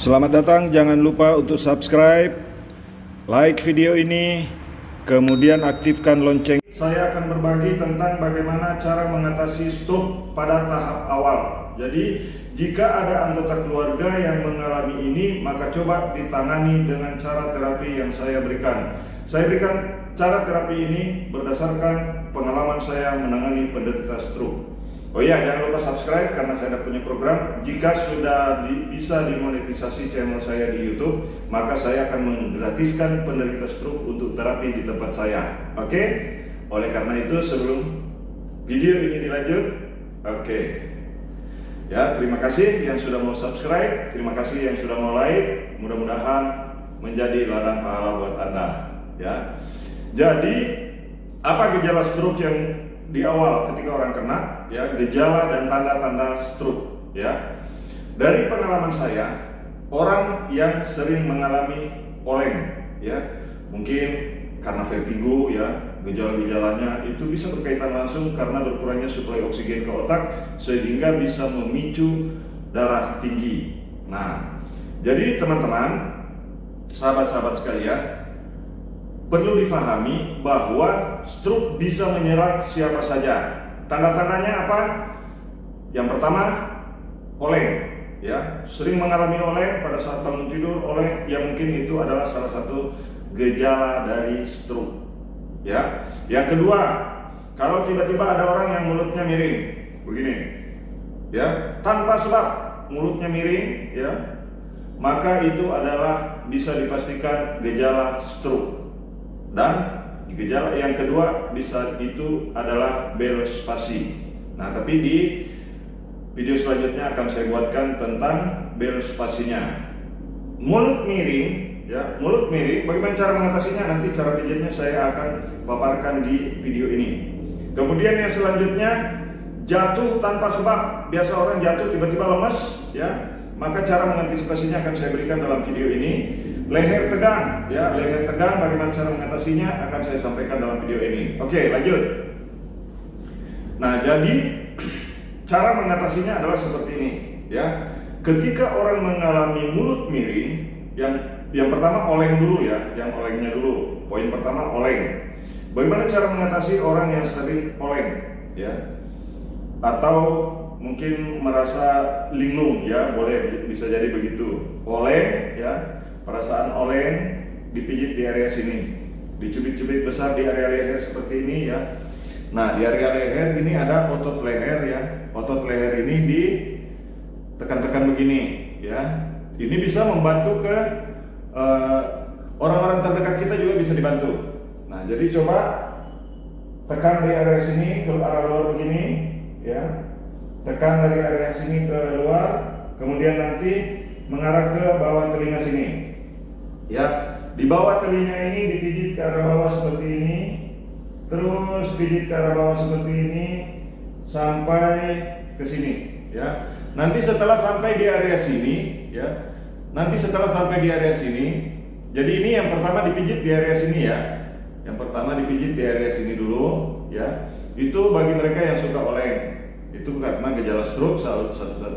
Selamat datang, jangan lupa untuk subscribe, like video ini, kemudian aktifkan lonceng. Saya akan berbagi tentang bagaimana cara mengatasi stroke pada tahap awal. Jadi, jika ada anggota keluarga yang mengalami ini, maka coba ditangani dengan cara terapi yang saya berikan. Saya berikan cara terapi ini berdasarkan pengalaman saya menangani penderita stroke. Oh iya, jangan lupa subscribe karena saya ada punya program. Jika sudah bisa dimonetisasi channel saya di YouTube, maka saya akan menggratiskan penderita stroke untuk terapi di tempat saya. Oke? Oleh karena itu, sebelum video ini dilanjut, ya, terima kasih yang sudah mau subscribe, terima kasih yang sudah mau like. Mudah-mudahan menjadi ladang pahala buat Anda. Ya. Jadi, apa gejala stroke yang di awal ketika orang kena, ya, gejala dan tanda-tanda stroke, ya. Dari pengalaman saya, orang yang sering mengalami oleng, ya, mungkin karena vertigo, ya, gejala-gejalanya itu bisa berkaitan langsung karena berkurangnya suplai oksigen ke otak sehingga bisa memicu darah tinggi. Nah, jadi teman-teman, sahabat-sahabat sekalian, perlu difahami bahwa stroke bisa menyerang siapa saja. Tanda-tandanya apa? Yang pertama, oleng, ya. Sering mengalami oleng pada saat bangun tidur, oleng, ya mungkin itu adalah salah satu gejala dari stroke, ya. Yang kedua, kalau tiba-tiba ada orang yang mulutnya miring, begini, ya, tanpa sebab mulutnya miring, ya, maka itu adalah bisa dipastikan gejala stroke. Dan gejala yang kedua bisa itu adalah Bell spasi. Nah, tapi di video selanjutnya akan saya buatkan tentang Bell spasinya. Mulut miring, ya, mulut miring. Bagaimana cara mengatasinya? Nanti cara pijatnya saya akan paparkan di video ini. Kemudian yang selanjutnya, jatuh tanpa sebab. Biasa orang jatuh tiba-tiba lemas, ya. Maka cara mengantisipasinya akan saya berikan dalam video ini. Leher tegang, ya, leher tegang, bagaimana cara mengatasinya akan saya sampaikan dalam video ini. Oke, lanjut. Nah, jadi cara mengatasinya adalah seperti ini, ya. Ketika orang mengalami mulut miring, yang pertama oleng dulu, ya, yang olengnya dulu. Poin pertama oleng. Bagaimana cara mengatasi orang yang sering oleng, ya, atau mungkin merasa linglung, ya, boleh bisa jadi begitu. Oleng, ya. Perasaan oleng, dipijit di area sini, dicubit-cubit besar di area leher seperti ini, ya. Nah, di area leher ini ada otot leher, ya. Otot leher ini ditekan-tekan begini, ya. Ini bisa membantu ke orang-orang terdekat kita juga bisa dibantu. Nah, jadi coba tekan di area sini ke arah luar begini, ya. Tekan dari area sini ke luar, kemudian nanti mengarah ke bawah telinga sini. Ya, di bawah telinga ini dipijit ke arah bawah seperti ini, terus pijit ke arah bawah seperti ini sampai ke sini, ya. Nanti setelah sampai di area sini, ya. Nanti setelah sampai di area sini, jadi ini yang pertama dipijit di area sini, ya. Yang pertama dipijit di area sini dulu, ya. Itu bagi mereka yang suka oleng. Itu karena gejala stroke.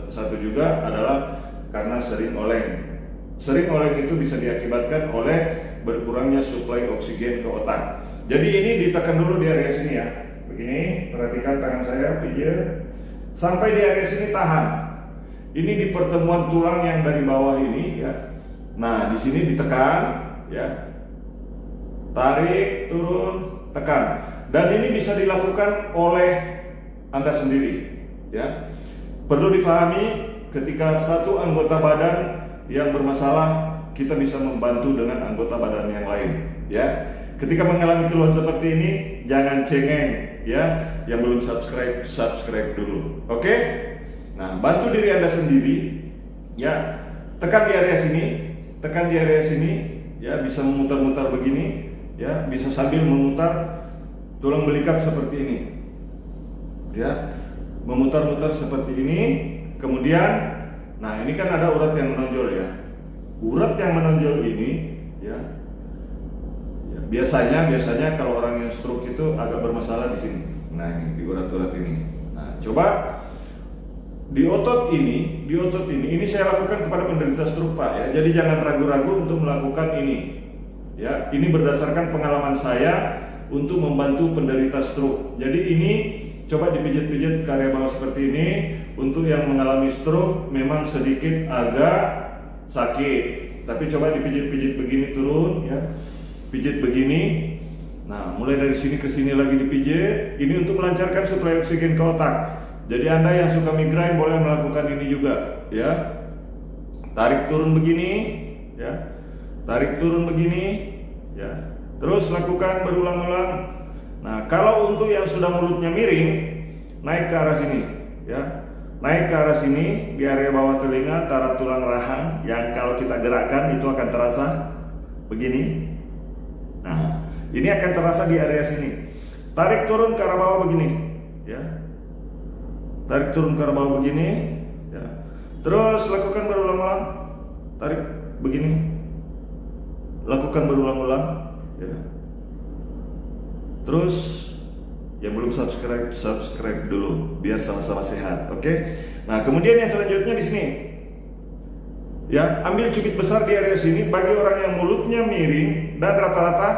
Satu juga adalah karena sering oleng. Sering oleng itu bisa diakibatkan oleh berkurangnya suplai oksigen ke otak. Jadi ini ditekan dulu di area sini, ya. Begini, perhatikan tangan saya, pijat. Sampai di area sini tahan. Ini di pertemuan tulang yang dari bawah ini, ya. Nah, di sini ditekan, ya. Tarik, turun, tekan. Dan ini bisa dilakukan oleh Anda sendiri, ya. Perlu difahami ketika satu anggota badan yang bermasalah, kita bisa membantu dengan anggota badan yang lain, ya. Ketika mengalami keluhan seperti ini, jangan cengeng, ya. Yang belum subscribe dulu. Oke? Nah, bantu diri Anda sendiri, ya. Tekan di area sini, tekan di area sini, ya, bisa memutar-mutar begini, ya, bisa sambil memutar tulang belikat seperti ini. Ya. Memutar-mutar seperti ini, kemudian nah, ini kan ada urat yang menonjol, ya. Urat yang menonjol ini, ya, biasanya kalau orang yang stroke itu agak bermasalah di sini. Nah, ini di urat-urat ini. Nah, coba di otot ini saya lakukan kepada penderita stroke Pak ya. Jadi jangan ragu-ragu untuk melakukan ini. Ya, ini berdasarkan pengalaman saya untuk membantu penderita stroke. Jadi ini coba dipijit-pijit ke area bawah seperti ini. Untuk yang mengalami stroke memang sedikit agak sakit, tapi coba dipijit-pijit begini turun ya. Pijit begini. Nah, mulai dari sini ke sini lagi dipijit. Ini untuk melancarkan suplai oksigen ke otak. Jadi Anda yang suka migrain boleh melakukan ini juga, ya. Tarik turun begini, ya. Tarik turun begini, ya. Terus lakukan berulang-ulang. Nah, kalau untuk yang sudah mulutnya miring, naik ke arah sini, ya. Naik ke arah sini di area bawah telinga, antara tulang rahang yang kalau kita gerakkan itu akan terasa begini. Nah, ini akan terasa di area sini. Tarik turun ke arah bawah begini, ya. Tarik turun ke arah bawah begini, ya. Terus lakukan berulang-ulang. Tarik begini. Lakukan berulang-ulang, ya. Terus yang belum subscribe dulu biar sama-sama sehat, oke? Nah, kemudian yang selanjutnya di sini. Ya, ambil cubit besar di area sini bagi orang yang mulutnya miring dan rata-rata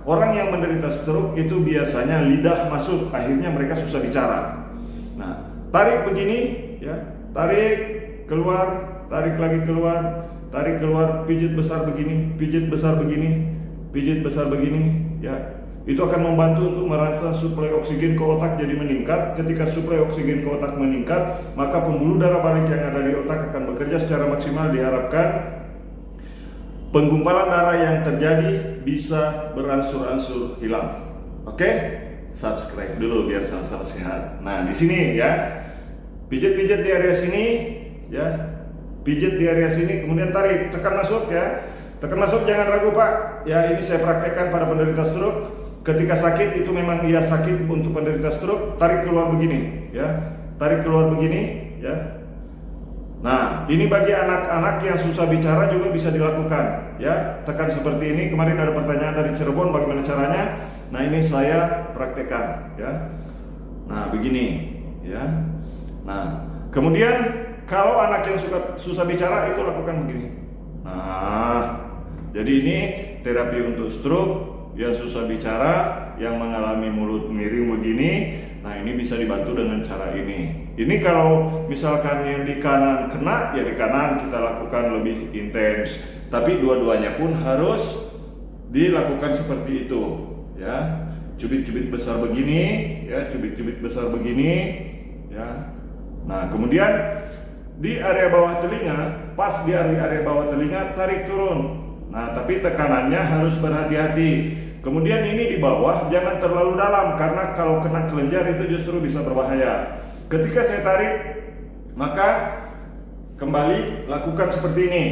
orang yang menderita stroke itu biasanya lidah masuk, akhirnya mereka susah bicara. Nah, tarik begini, ya, tarik keluar, tarik lagi keluar, tarik keluar, pijit besar begini, pijit besar begini, pijit besar begini, ya. Itu akan membantu untuk merasa suplai oksigen ke otak jadi meningkat. Ketika suplai oksigen ke otak meningkat, maka pembuluh darah balik yang ada di otak akan bekerja secara maksimal. Diharapkan penggumpalan darah yang terjadi bisa berangsur-angsur hilang. Oke? Subscribe dulu biar sama-sama sehat. Nah, di sini ya. Pijit-pijit di area sini, ya. Pijit di area sini, kemudian tarik, tekan masuk ya. Tekan masuk, jangan ragu Pak. Ya, ini saya praktekkan pada penderita stroke. Ketika sakit itu memang ia sakit untuk penderita stroke, tarik keluar begini, ya. Tarik keluar begini, ya. Nah, ini bagi anak-anak yang susah bicara juga bisa dilakukan, ya. Tekan seperti ini. Kemarin ada pertanyaan dari Cirebon, bagaimana caranya? Nah, ini saya praktekkan, ya. Nah, begini, ya. Nah, kemudian kalau anak yang susah bicara itu lakukan begini. Nah, jadi ini terapi untuk stroke yang susah bicara, yang mengalami mulut miring begini. Nah, ini bisa dibantu dengan cara ini. Ini kalau misalkan yang di kanan kena, ya di kanan kita lakukan lebih intens. Tapi dua-duanya pun harus dilakukan seperti itu, ya. Cubit-cubit besar begini, ya, cubit-cubit besar begini, ya. Nah, kemudian di area bawah telinga, pas di area bawah telinga tarik turun. Nah, tapi tekanannya harus berhati-hati. Kemudian ini di bawah jangan terlalu dalam, karena kalau kena kelenjar itu justru bisa berbahaya. Ketika saya tarik, maka kembali lakukan seperti ini,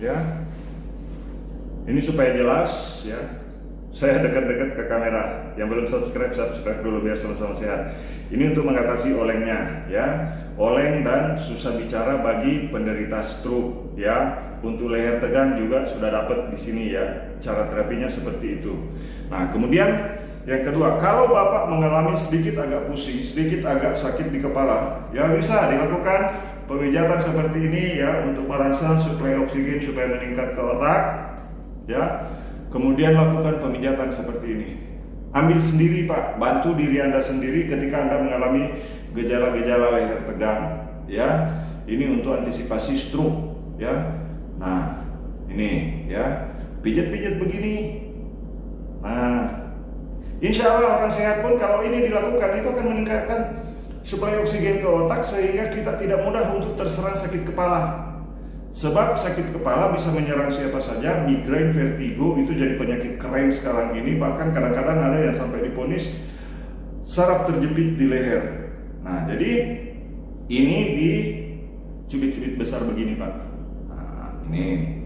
ya. Ini supaya jelas, ya. Saya dekat-dekat ke kamera. Yang belum subscribe dulu biar sama-sama sehat. Ini untuk mengatasi olengnya, ya. Oleng dan susah bicara bagi penderita stroke, ya. Untuk leher tegang juga sudah dapat di sini, ya. Cara terapinya seperti itu. Nah, kemudian yang kedua, kalau Bapak mengalami sedikit agak pusing, sedikit agak sakit di kepala, ya bisa dilakukan pemijatan seperti ini, ya, untuk merasa suplai oksigen supaya meningkat ke otak, ya. Kemudian lakukan pemijatan seperti ini. Ambil sendiri Pak, bantu diri Anda sendiri ketika Anda mengalami gejala-gejala leher tegang, ya. Ini untuk antisipasi stroke, ya. Nah, ini, ya. Pijat-pijat begini. Nah, insya Allah orang sehat pun kalau ini dilakukan itu akan meningkatkan suplai oksigen ke otak sehingga kita tidak mudah untuk terserang sakit kepala. Sebab sakit kepala bisa menyerang siapa saja, migrain, vertigo itu jadi penyakit keren sekarang ini. Bahkan kadang-kadang ada yang sampai divonis saraf terjepit di leher. Nah, jadi ini di cubit-cubit besar begini Pak. Nah, ini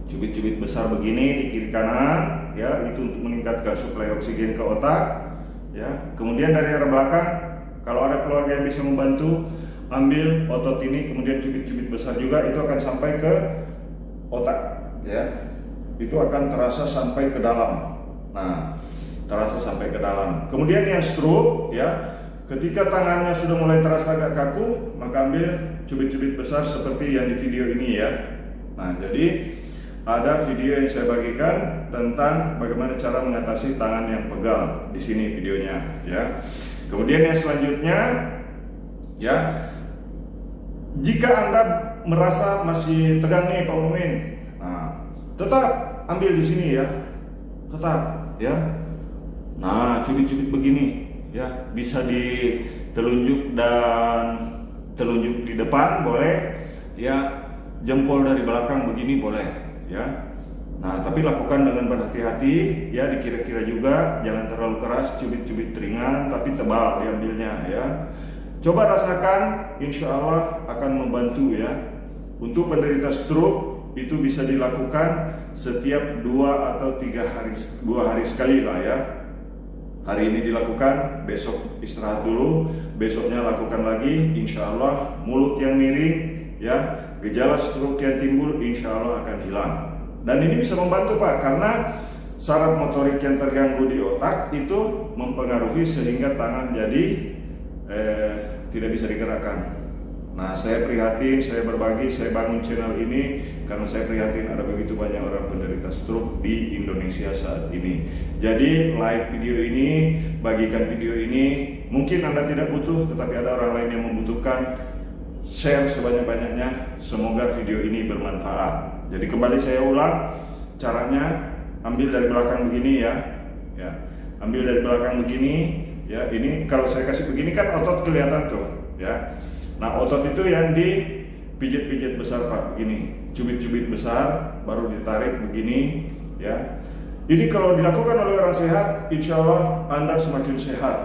cubit-cubit besar begini di kiri kanan, ya, itu untuk meningkatkan suplai oksigen ke otak, ya. Kemudian dari arah belakang, kalau ada keluarga yang bisa membantu, ambil otot ini, kemudian cubit-cubit besar juga, itu akan sampai ke otak, ya. Itu akan terasa sampai ke dalam. Nah, terasa sampai ke dalam. Kemudian yang stroke, ya, ketika tangannya sudah mulai terasa agak kaku, maka ambil cubit-cubit besar seperti yang di video ini ya. Nah, jadi ada video yang saya bagikan tentang bagaimana cara mengatasi tangan yang pegal. Di sini videonya ya. Kemudian yang selanjutnya ya, jika Anda merasa masih tegang nih Pak Mumin, nah, tetap ambil di sini ya. Tetap ya. Nah, cubit-cubit begini ya, bisa di telunjuk dan telunjuk di depan boleh ya, jempol dari belakang begini boleh ya. Nah, tapi lakukan dengan berhati-hati ya, dikira-kira juga, jangan terlalu keras, cubit-cubit ringan tapi tebal diambilnya ya. Coba rasakan, insya Allah akan membantu ya. Untuk penderita stroke itu bisa dilakukan setiap 2 atau 3 hari, 2 hari sekali lah ya. Hari ini dilakukan, besok istirahat dulu, besoknya lakukan lagi, insya Allah mulut yang miring ya, gejala stroke yang timbul insya Allah akan hilang. Dan ini bisa membantu Pak, karena saraf motorik yang terganggu di otak itu mempengaruhi sehingga tangan jadi tidak bisa digerakkan. Nah, saya prihatin, saya berbagi, saya bangun channel ini karena saya prihatin ada begitu banyak orang penderita stroke di Indonesia saat ini. Jadi like video ini, bagikan video ini. Mungkin Anda tidak butuh, tetapi ada orang lain yang membutuhkan. Share sebanyak-banyaknya, semoga video ini bermanfaat. Jadi kembali saya ulang caranya, ambil dari belakang begini ya. Ya, ambil dari belakang begini ya. Ini kalau saya kasih begini kan otot kelihatan tuh ya. Nah, otot itu yang dipijit-pijit besar Pak, begini, cubit-cubit besar, baru ditarik begini ya. Ini kalau dilakukan oleh orang sehat, insya Allah Anda semakin sehat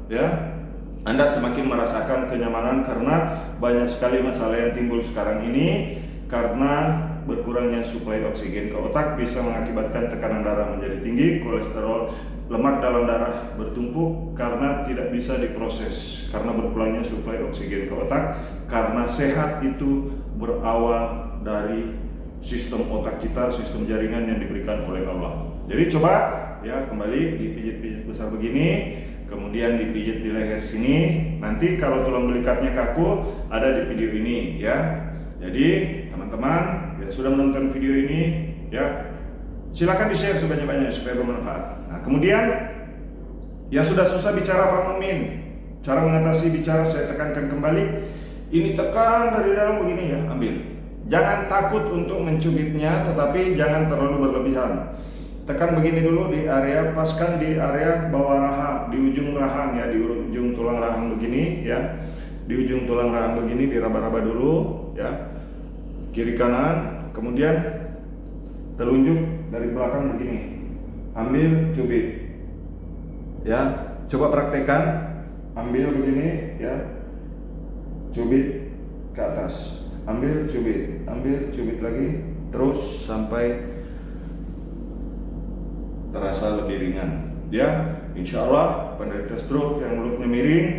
ya. Anda semakin merasakan kenyamanan, karena banyak sekali masalah yang timbul sekarang ini karena berkurangnya suplai oksigen ke otak, bisa mengakibatkan tekanan darah menjadi tinggi, kolesterol, lemak dalam darah bertumpuk karena tidak bisa diproses, karena berkurangnya suplai oksigen ke otak. Karena sehat itu berawal dari sistem otak kita, sistem jaringan yang diberikan oleh Allah. Jadi coba ya, kembali dipijit-pijit besar begini, kemudian dipijit di leher sini. Nanti kalau tulang belikatnya kaku ada di video ini ya. Jadi teman-teman yang sudah menonton video ini ya, silakan di-share sebanyak-banyaknya supaya bermanfaat. Nah, kemudian yang sudah susah bicara Pak Mumin, cara mengatasi bicara saya tekankan kembali. Ini tekan dari dalam begini ya, ambil. Jangan takut untuk mencubitnya, tetapi jangan terlalu berlebihan. Tekan begini dulu di area, paskan di area bawah rahang, di ujung rahang ya, di ujung tulang rahang begini ya. Di ujung tulang rahang begini diraba-raba dulu ya. Kiri kanan, kemudian telunjuk dari belakang begini. Ambil cubit. Ya, coba praktekkan. Ambil begini ya. Cubit ke atas. Ambil cubit lagi, terus sampai terasa lebih ringan ya. Insya Allah penderita stroke yang mulutnya miring,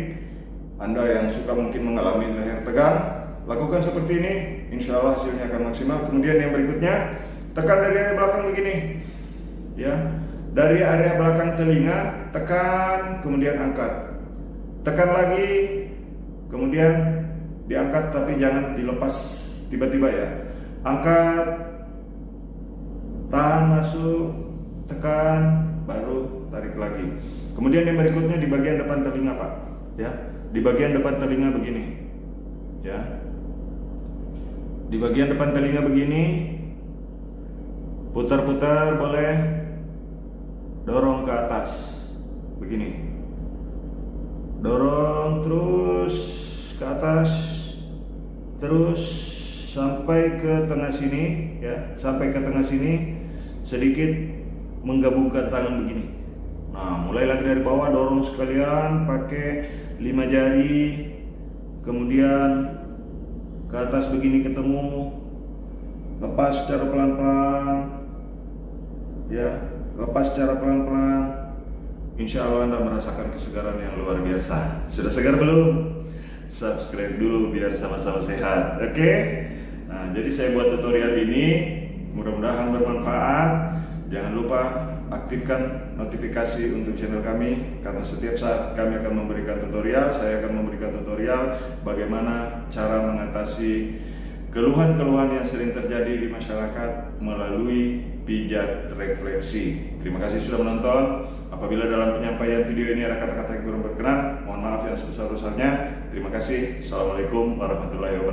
Anda yang suka mungkin mengalami leher tegang, lakukan seperti ini, insya Allah hasilnya akan maksimal. Kemudian yang berikutnya, tekan dari area belakang begini ya, dari area belakang telinga tekan, kemudian angkat, tekan lagi, kemudian diangkat, tapi jangan dilepas tiba-tiba ya. Angkat, tahan masuk, tekan, baru tarik lagi. Kemudian yang berikutnya di bagian depan telinga Pak ya, di bagian depan telinga begini ya, di bagian depan telinga begini, putar-putar boleh, dorong ke atas begini, dorong terus ke atas, terus sampai ke tengah sini ya, sampai ke tengah sini, sedikit menggabungkan tangan begini. Nah, mulai lagi dari bawah, dorong sekalian pakai 5 jari, kemudian ke atas begini ketemu, lepas secara pelan-pelan ya, lepas secara pelan-pelan. Insya Allah Anda merasakan kesegaran yang luar biasa. Sudah segar belum? Subscribe dulu biar sama-sama sehat. Oke? Nah, jadi saya buat tutorial ini, mudah-mudahan bermanfaat. Jangan lupa aktifkan notifikasi untuk channel kami, karena setiap saat kami akan memberikan tutorial. Saya akan memberikan tutorial bagaimana cara mengatasi keluhan-keluhan yang sering terjadi di masyarakat melalui pijat refleksi. Terima kasih sudah menonton. Apabila dalam penyampaian video ini ada kata-kata yang kurang berkenan, mohon maaf yang sebesar-besarnya. Terima kasih. Assalamualaikum warahmatullahi wabarakatuh.